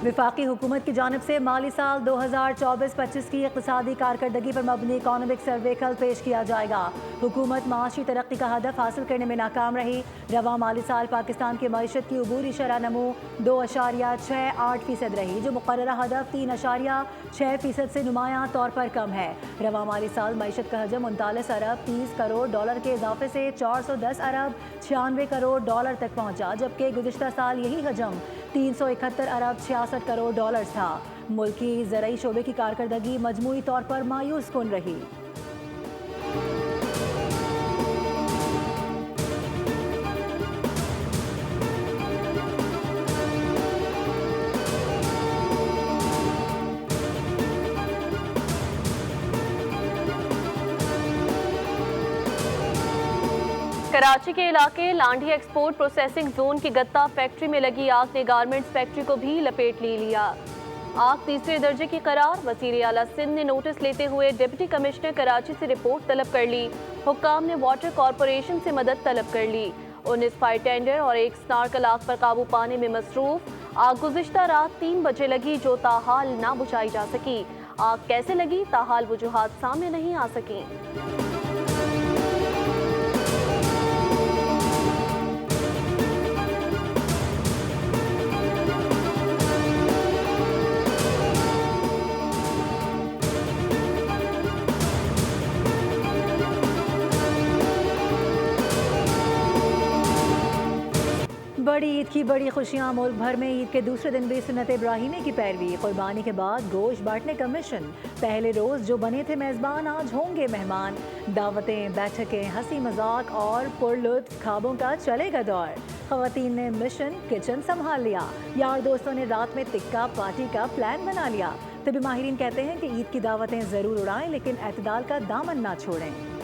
वफाकी हुकूमत की जानिब से माली साल 2024-25 की इक़्तिसादी कारकर्दगी पर मबनी इकॉनमिक सर्वे कल पेश किया जाएगा। हुकूमत माशी तरक्की का हदफ हासिल करने में नाकाम रही। रवा माली साल पाकिस्तान की मईशत की अबूरी शरह नमू 2.68% रही, जो मुकर्ररा हदफ 3.6% से नुमायां तौर पर कम है। रवा माली साल मईशत का हजम 39 अरब 30 करोड़ डॉलर के इजाफे से 410 अरब 96 करोड़ डॉलर तक पहुँचा, जबकि गुज़िश्ता साल यही हजम 371 अरब 66 करोड़ डॉलर था। मुल्क की ज़राई शोबे की कारकर्दगी मजमूई तौर पर मायूस कुन रही। कराची के इलाके लांडी एक्सपोर्ट प्रोसेसिंग जोन की गत्ता फैक्ट्री में लगी आग ने गारमेंट्स फैक्ट्री को भी लपेट ले लिया। आग तीसरे दर्जे की करार। वज़ीर आला सिंध ने नोटिस लेते हुए डिप्टी कमिश्नर कराची से रिपोर्ट तलब कर ली। हुक्काम ने वाटर कॉरपोरेशन से मदद तलब कर ली। 19 फायर टेंडर और एक स्नार्कल आग पर काबू पाने में मसरूफ। आग गुज़िश्ता रात 3 बजे लगी, जो ताहाल ना बुझाई जा सकी। आग कैसे लगी, ताहाल वजूहात सामने नहीं आ सकी। बड़ी ईद की बड़ी खुशियां। मुल्क भर में ईद के दूसरे दिन भी सुन्नत इब्राहिमी की पैरवी। कुर्बानी के बाद गोश्त बांटने का मिशन। पहले रोज जो बने थे मेजबान आज होंगे मेहमान। दावतें, बैठकें, हंसी मजाक और पुरलुत्फ ख्वाबों का चलेगा दौर। खवातीन ने मिशन किचन संभाल लिया। यार दोस्तों ने रात में टिक्का पार्टी का प्लान बना लिया। तभी माहिरीन कहते हैं कि ईद की दावतें जरूर उड़ाएं, लेकिन एतदाल का दामन ना छोड़ें।